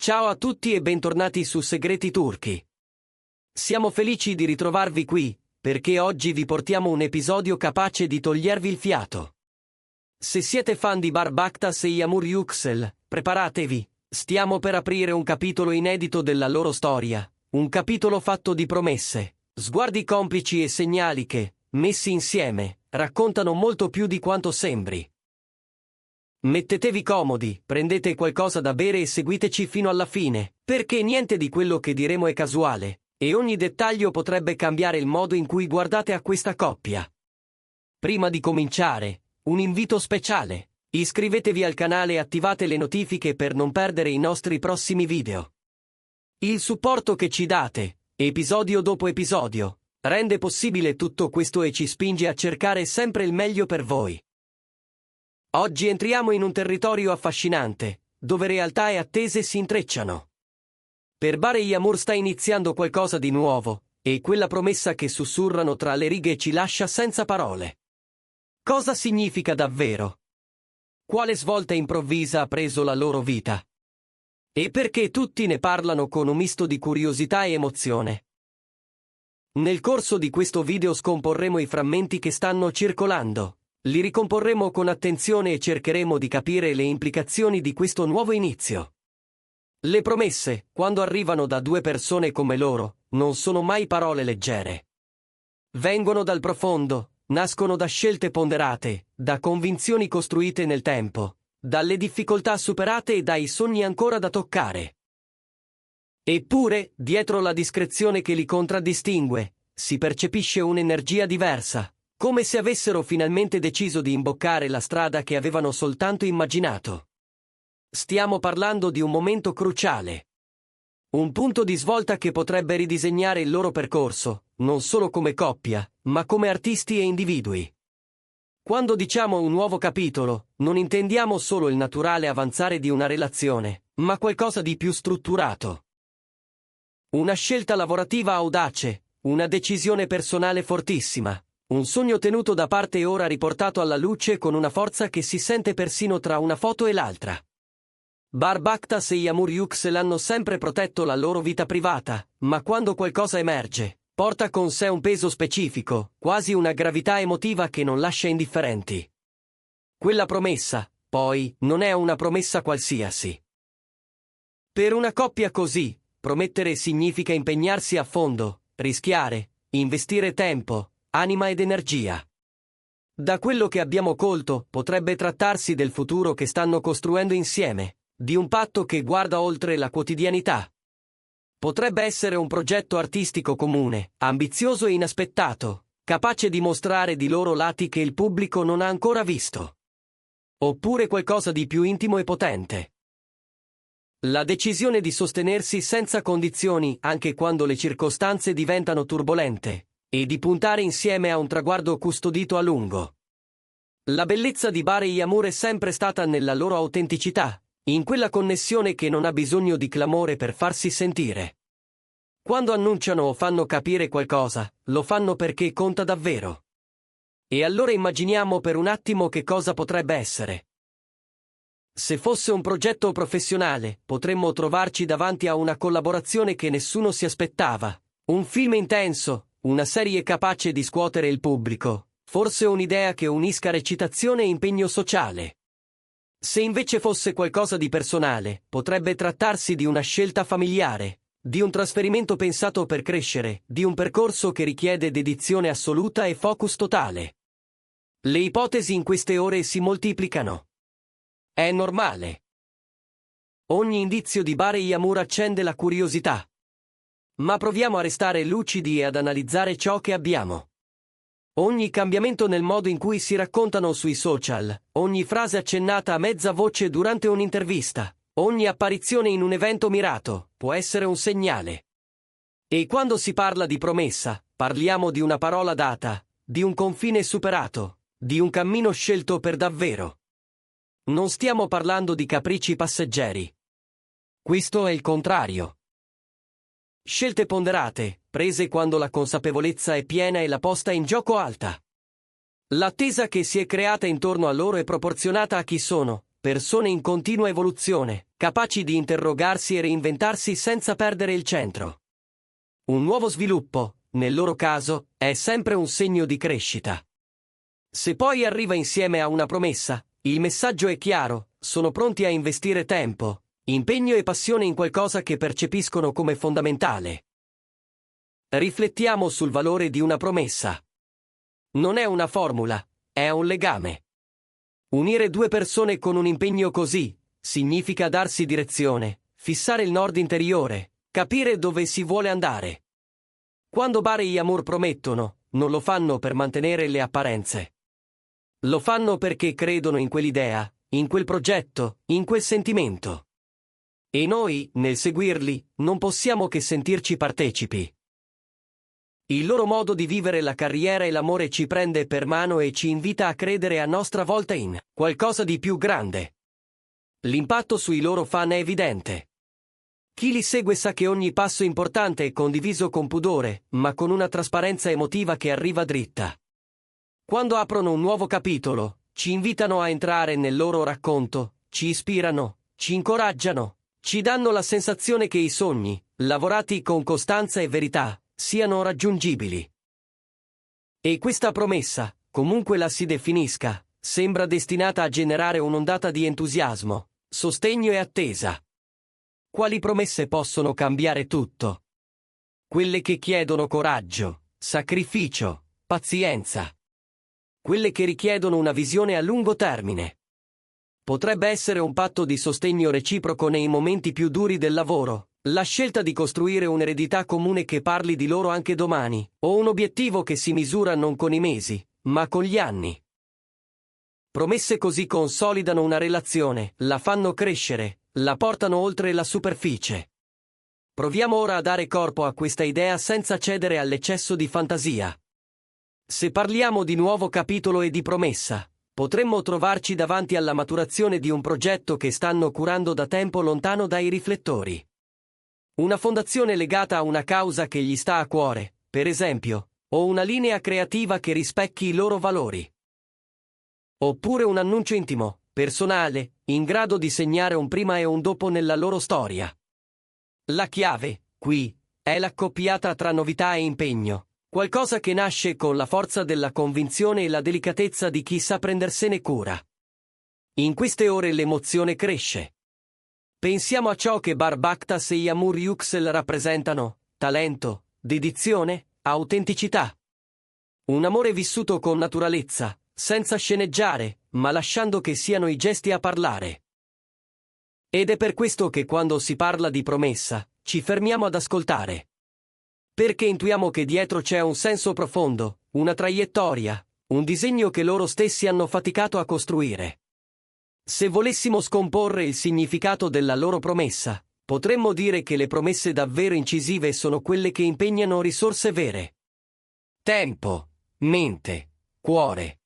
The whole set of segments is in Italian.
Ciao a tutti e bentornati su Segreti Turchi. Siamo felici di ritrovarvi qui, perché oggi vi portiamo un episodio capace di togliervi il fiato. Se siete fan di Barbaktas e Yağmur Yüksel, preparatevi, stiamo per aprire un capitolo inedito della loro storia, un capitolo fatto di promesse, sguardi complici e segnali che, messi insieme, raccontano molto più di quanto sembri. Mettetevi comodi, prendete qualcosa da bere e seguiteci fino alla fine, perché niente di quello che diremo è casuale, e ogni dettaglio potrebbe cambiare il modo in cui guardate a questa coppia. Prima di cominciare, un invito speciale: iscrivetevi al canale e attivate le notifiche per non perdere i nostri prossimi video. Il supporto che ci date, episodio dopo episodio, rende possibile tutto questo e ci spinge a cercare sempre il meglio per voi. Oggi entriamo in un territorio affascinante, dove realtà e attese si intrecciano. Per Bare Yağmur sta iniziando qualcosa di nuovo, e quella promessa che sussurrano tra le righe ci lascia senza parole. Cosa significa davvero? Quale svolta improvvisa ha preso la loro vita? E perché tutti ne parlano con un misto di curiosità e emozione? Nel corso di questo video scomporremo i frammenti che stanno circolando. Li ricomporremo con attenzione e cercheremo di capire le implicazioni di questo nuovo inizio. Le promesse, quando arrivano da due persone come loro, non sono mai parole leggere. Vengono dal profondo, nascono da scelte ponderate, da convinzioni costruite nel tempo, dalle difficoltà superate e dai sogni ancora da toccare. Eppure, dietro la discrezione che li contraddistingue, si percepisce un'energia diversa. Come se avessero finalmente deciso di imboccare la strada che avevano soltanto immaginato. Stiamo parlando di un momento cruciale. Un punto di svolta che potrebbe ridisegnare il loro percorso, non solo come coppia, ma come artisti e individui. Quando diciamo un nuovo capitolo, non intendiamo solo il naturale avanzare di una relazione, ma qualcosa di più strutturato. Una scelta lavorativa audace, una decisione personale fortissima. Un sogno tenuto da parte e ora riportato alla luce con una forza che si sente persino tra una foto e l'altra. Barbaktas e Yağmur Yüksel hanno sempre protetto la loro vita privata, ma quando qualcosa emerge, porta con sé un peso specifico, quasi una gravità emotiva che non lascia indifferenti. Quella promessa, poi, non è una promessa qualsiasi. Per una coppia così, promettere significa impegnarsi a fondo, rischiare, investire tempo, anima ed energia. Da quello che abbiamo colto, potrebbe trattarsi del futuro che stanno costruendo insieme, di un patto che guarda oltre la quotidianità. Potrebbe essere un progetto artistico comune, ambizioso e inaspettato, capace di mostrare di loro lati che il pubblico non ha ancora visto. Oppure qualcosa di più intimo e potente. La decisione di sostenersi senza condizioni anche quando le circostanze diventano turbolente, e di puntare insieme a un traguardo custodito a lungo. La bellezza di Bare Yağmur è sempre stata nella loro autenticità, in quella connessione che non ha bisogno di clamore per farsi sentire. Quando annunciano o fanno capire qualcosa, lo fanno perché conta davvero. E allora immaginiamo per un attimo che cosa potrebbe essere. Se fosse un progetto professionale, potremmo trovarci davanti a una collaborazione che nessuno si aspettava, un film intenso, una serie capace di scuotere il pubblico, forse un'idea che unisca recitazione e impegno sociale. Se invece fosse qualcosa di personale, potrebbe trattarsi di una scelta familiare, di un trasferimento pensato per crescere, di un percorso che richiede dedizione assoluta e focus totale. Le ipotesi in queste ore si moltiplicano. È normale. Ogni indizio di Bare Yağmur accende la curiosità. Ma proviamo a restare lucidi e ad analizzare ciò che abbiamo. Ogni cambiamento nel modo in cui si raccontano sui social, ogni frase accennata a mezza voce durante un'intervista, ogni apparizione in un evento mirato, può essere un segnale. E quando si parla di promessa, parliamo di una parola data, di un confine superato, di un cammino scelto per davvero. Non stiamo parlando di capricci passeggeri. Questo è il contrario. Scelte ponderate, prese quando la consapevolezza è piena e la posta in gioco alta. L'attesa che si è creata intorno a loro è proporzionata a chi sono, persone in continua evoluzione, capaci di interrogarsi e reinventarsi senza perdere il centro. Un nuovo sviluppo, nel loro caso, è sempre un segno di crescita. Se poi arriva insieme a una promessa, il messaggio è chiaro: sono pronti a investire tempo, impegno e passione in qualcosa che percepiscono come fondamentale. Riflettiamo sul valore di una promessa. Non è una formula, è un legame. Unire due persone con un impegno così significa darsi direzione, fissare il nord interiore, capire dove si vuole andare. Quando Bare e Amor promettono, non lo fanno per mantenere le apparenze. Lo fanno perché credono in quell'idea, in quel progetto, in quel sentimento. E noi, nel seguirli, non possiamo che sentirci partecipi. Il loro modo di vivere la carriera e l'amore ci prende per mano e ci invita a credere a nostra volta in qualcosa di più grande. L'impatto sui loro fan è evidente. Chi li segue sa che ogni passo importante è condiviso con pudore, ma con una trasparenza emotiva che arriva dritta. Quando aprono un nuovo capitolo, ci invitano a entrare nel loro racconto, ci ispirano, ci incoraggiano, ci danno la sensazione che i sogni, lavorati con costanza e verità, siano raggiungibili. E questa promessa, comunque la si definisca, sembra destinata a generare un'ondata di entusiasmo, sostegno e attesa. Quali promesse possono cambiare tutto? Quelle che chiedono coraggio, sacrificio, pazienza. Quelle che richiedono una visione a lungo termine. Potrebbe essere un patto di sostegno reciproco nei momenti più duri del lavoro, la scelta di costruire un'eredità comune che parli di loro anche domani, o un obiettivo che si misura non con i mesi, ma con gli anni. Promesse così consolidano una relazione, la fanno crescere, la portano oltre la superficie. Proviamo ora a dare corpo a questa idea senza cedere all'eccesso di fantasia. Se parliamo di nuovo capitolo e di promessa, potremmo trovarci davanti alla maturazione di un progetto che stanno curando da tempo lontano dai riflettori. Una fondazione legata a una causa che gli sta a cuore, per esempio, o una linea creativa che rispecchi i loro valori. Oppure un annuncio intimo, personale, in grado di segnare un prima e un dopo nella loro storia. La chiave, qui, è l'accoppiata tra novità e impegno, qualcosa che nasce con la forza della convinzione e la delicatezza di chi sa prendersene cura. In queste ore l'emozione cresce. Pensiamo a ciò che Bar Bakhtas e Yamur Yüksel rappresentano: talento, dedizione, autenticità. Un amore vissuto con naturalezza, senza sceneggiare, ma lasciando che siano i gesti a parlare. Ed è per questo che quando si parla di promessa, ci fermiamo ad ascoltare. Perché intuiamo che dietro c'è un senso profondo, una traiettoria, un disegno che loro stessi hanno faticato a costruire. Se volessimo scomporre il significato della loro promessa, potremmo dire che le promesse davvero incisive sono quelle che impegnano risorse vere. Tempo, mente, cuore.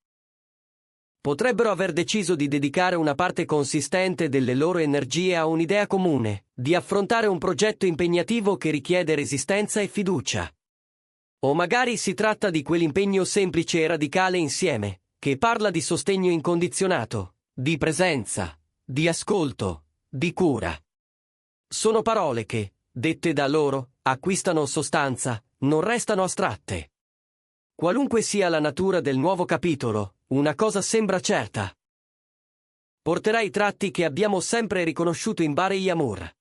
Potrebbero aver deciso di dedicare una parte consistente delle loro energie a un'idea comune, di affrontare un progetto impegnativo che richiede resistenza e fiducia. O magari si tratta di quell'impegno semplice e radicale insieme, che parla di sostegno incondizionato, di presenza, di ascolto, di cura. Sono parole che, dette da loro, acquistano sostanza, non restano astratte. Qualunque sia la natura del nuovo capitolo, una cosa sembra certa. Porterà i tratti che abbiamo sempre riconosciuto in Bare Yamur.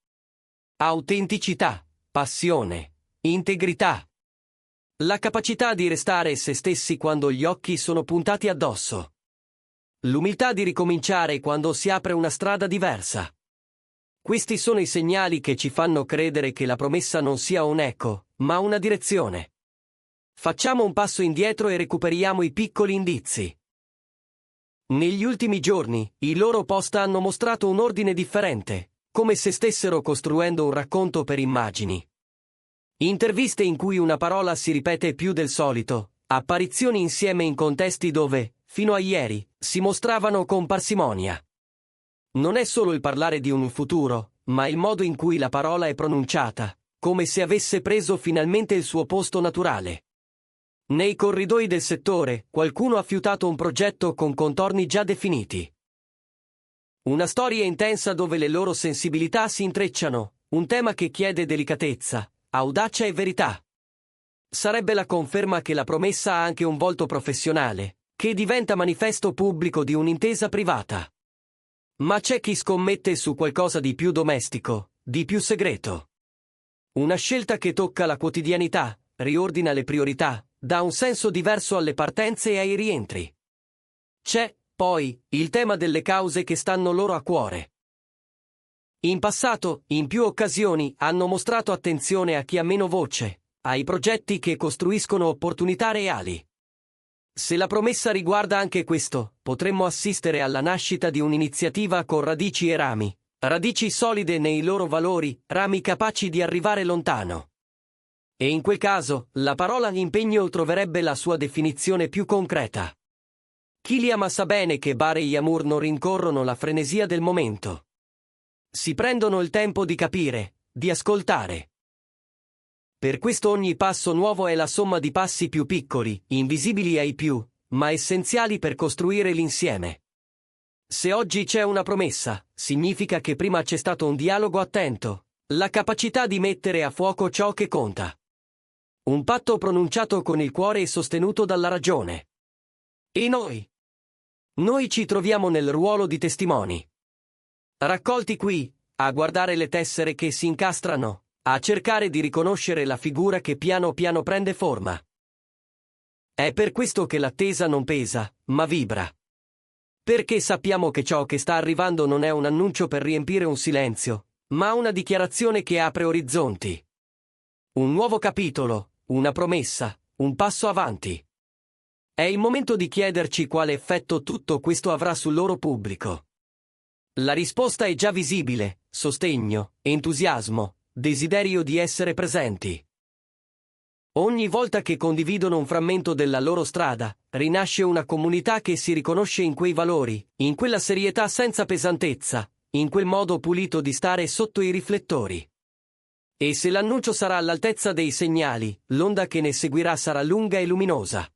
Autenticità, passione, integrità. La capacità di restare se stessi quando gli occhi sono puntati addosso. L'umiltà di ricominciare quando si apre una strada diversa. Questi sono i segnali che ci fanno credere che la promessa non sia un eco, ma una direzione. Facciamo un passo indietro e recuperiamo i piccoli indizi. Negli ultimi giorni, i loro post hanno mostrato un ordine differente, come se stessero costruendo un racconto per immagini. Interviste in cui una parola si ripete più del solito, apparizioni insieme in contesti dove, fino a ieri, si mostravano con parsimonia. Non è solo il parlare di un futuro, ma il modo in cui la parola è pronunciata, come se avesse preso finalmente il suo posto naturale. Nei corridoi del settore, qualcuno ha fiutato un progetto con contorni già definiti. Una storia intensa dove le loro sensibilità si intrecciano, un tema che chiede delicatezza, audacia e verità. Sarebbe la conferma che la promessa ha anche un volto professionale, che diventa manifesto pubblico di un'intesa privata. Ma c'è chi scommette su qualcosa di più domestico, di più segreto. Una scelta che tocca la quotidianità, riordina le priorità, dà un senso diverso alle partenze e ai rientri. C'è, poi, il tema delle cause che stanno loro a cuore. In passato, in più occasioni, hanno mostrato attenzione a chi ha meno voce, ai progetti che costruiscono opportunità reali. Se la promessa riguarda anche questo, potremmo assistere alla nascita di un'iniziativa con radici e rami, radici solide nei loro valori, rami capaci di arrivare lontano. E in quel caso, la parola impegno troverebbe la sua definizione più concreta. Chi li ama sa bene che Bare e Yamur non rincorrono la frenesia del momento. Si prendono il tempo di capire, di ascoltare. Per questo ogni passo nuovo è la somma di passi più piccoli, invisibili ai più, ma essenziali per costruire l'insieme. Se oggi c'è una promessa, significa che prima c'è stato un dialogo attento, la capacità di mettere a fuoco ciò che conta. Un patto pronunciato con il cuore e sostenuto dalla ragione. E noi? Noi ci troviamo nel ruolo di testimoni. Raccolti qui, a guardare le tessere che si incastrano, a cercare di riconoscere la figura che piano piano prende forma. È per questo che l'attesa non pesa, ma vibra. Perché sappiamo che ciò che sta arrivando non è un annuncio per riempire un silenzio, ma una dichiarazione che apre orizzonti. Un nuovo capitolo, una promessa, un passo avanti. È il momento di chiederci quale effetto tutto questo avrà sul loro pubblico. La risposta è già visibile: sostegno, entusiasmo, desiderio di essere presenti. Ogni volta che condividono un frammento della loro strada, rinasce una comunità che si riconosce in quei valori, in quella serietà senza pesantezza, in quel modo pulito di stare sotto i riflettori. E se l'annuncio sarà all'altezza dei segnali, l'onda che ne seguirà sarà lunga e luminosa.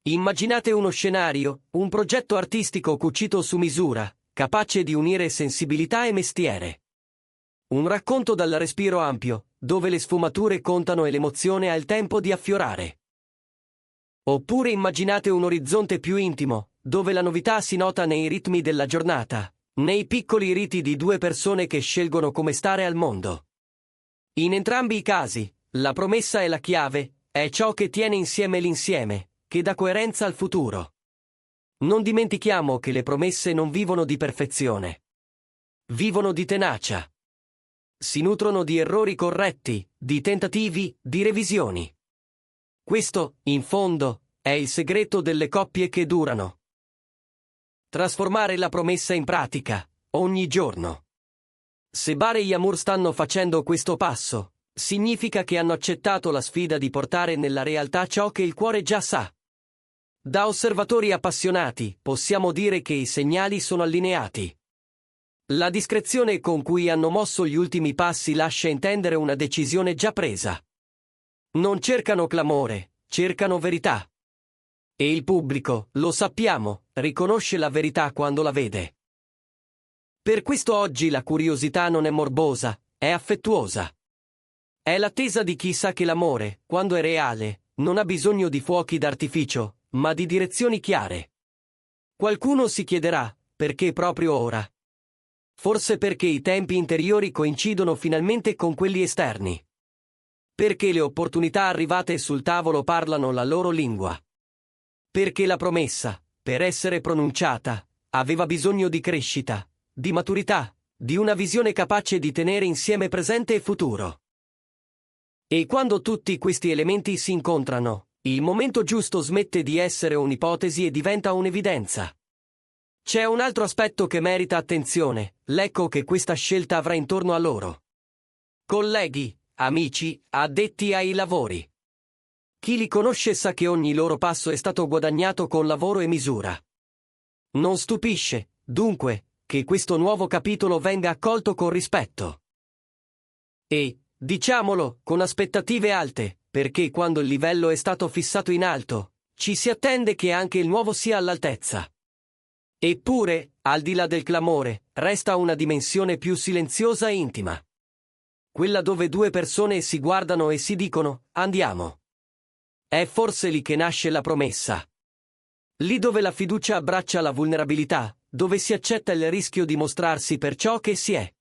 Immaginate uno scenario, un progetto artistico cucito su misura, capace di unire sensibilità e mestiere. Un racconto dal respiro ampio, dove le sfumature contano e l'emozione ha il tempo di affiorare. Oppure immaginate un orizzonte più intimo, dove la novità si nota nei ritmi della giornata, nei piccoli riti di due persone che scelgono come stare al mondo. In entrambi i casi, la promessa è la chiave, è ciò che tiene insieme l'insieme, che dà coerenza al futuro. Non dimentichiamo che le promesse non vivono di perfezione. Vivono di tenacia. Si nutrono di errori corretti, di tentativi, di revisioni. Questo, in fondo, è il segreto delle coppie che durano. Trasformare la promessa in pratica, ogni giorno. Se Bare e Yamur stanno facendo questo passo, significa che hanno accettato la sfida di portare nella realtà ciò che il cuore già sa. Da osservatori appassionati, possiamo dire che i segnali sono allineati. La discrezione con cui hanno mosso gli ultimi passi lascia intendere una decisione già presa. Non cercano clamore, cercano verità. E il pubblico, lo sappiamo, riconosce la verità quando la vede. Per questo oggi la curiosità non è morbosa, è affettuosa. È l'attesa di chi sa che l'amore, quando è reale, non ha bisogno di fuochi d'artificio, ma di direzioni chiare. Qualcuno si chiederà, perché proprio ora? Forse perché i tempi interiori coincidono finalmente con quelli esterni. Perché le opportunità arrivate sul tavolo parlano la loro lingua. Perché la promessa, per essere pronunciata, aveva bisogno di crescita, di maturità, di una visione capace di tenere insieme presente e futuro. E quando tutti questi elementi si incontrano, il momento giusto smette di essere un'ipotesi e diventa un'evidenza. C'è un altro aspetto che merita attenzione, l'eco che questa scelta avrà intorno a loro. Colleghi, amici, addetti ai lavori. Chi li conosce sa che ogni loro passo è stato guadagnato con lavoro e misura. Non stupisce, dunque, che questo nuovo capitolo venga accolto con rispetto. E, diciamolo, con aspettative alte, perché quando il livello è stato fissato in alto, ci si attende che anche il nuovo sia all'altezza. Eppure, al di là del clamore, resta una dimensione più silenziosa e intima. Quella dove due persone si guardano e si dicono, andiamo. È forse lì che nasce la promessa. Lì dove la fiducia abbraccia la vulnerabilità, dove si accetta il rischio di mostrarsi per ciò che si è.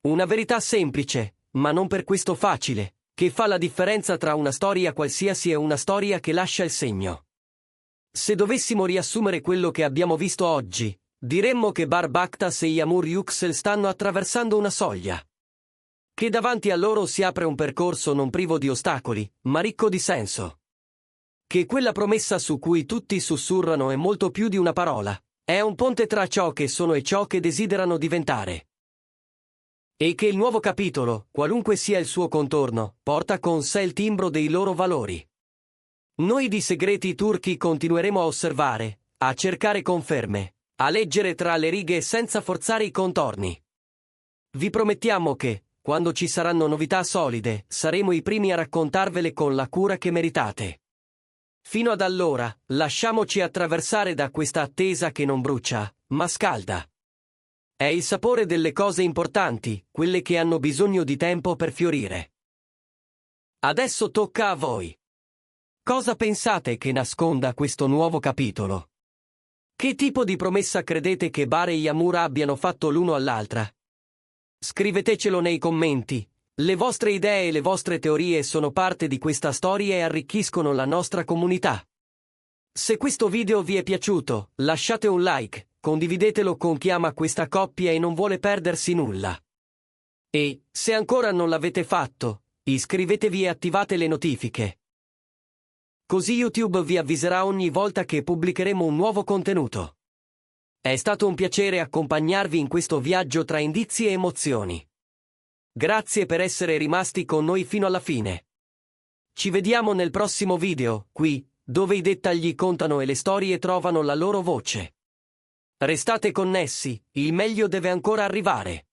Una verità semplice, ma non per questo facile, che fa la differenza tra una storia qualsiasi e una storia che lascia il segno. Se dovessimo riassumere quello che abbiamo visto oggi, diremmo che Bar Bakhtas e Yamur Yuxel stanno attraversando una soglia. Che davanti a loro si apre un percorso non privo di ostacoli, ma ricco di senso. Che quella promessa su cui tutti sussurrano è molto più di una parola, è un ponte tra ciò che sono e ciò che desiderano diventare. E che il nuovo capitolo, qualunque sia il suo contorno, porta con sé il timbro dei loro valori. Noi di Segreti Turchi continueremo a osservare, a cercare conferme, a leggere tra le righe senza forzare i contorni. Vi promettiamo che, quando ci saranno novità solide, saremo i primi a raccontarvele con la cura che meritate. Fino ad allora, lasciamoci attraversare da questa attesa che non brucia, ma scalda. È il sapore delle cose importanti, quelle che hanno bisogno di tempo per fiorire. Adesso tocca a voi. Cosa pensate che nasconda questo nuovo capitolo? Che tipo di promessa credete che Bar e Yamur abbiano fatto l'uno all'altra? Scrivetecelo nei commenti. Le vostre idee e le vostre teorie sono parte di questa storia e arricchiscono la nostra comunità. Se questo video vi è piaciuto, lasciate un like, condividetelo con chi ama questa coppia e non vuole perdersi nulla. E, se ancora non l'avete fatto, iscrivetevi e attivate le notifiche. Così YouTube vi avviserà ogni volta che pubblicheremo un nuovo contenuto. È stato un piacere accompagnarvi in questo viaggio tra indizi e emozioni. Grazie per essere rimasti con noi fino alla fine. Ci vediamo nel prossimo video, qui, dove i dettagli contano e le storie trovano la loro voce. Restate connessi, il meglio deve ancora arrivare.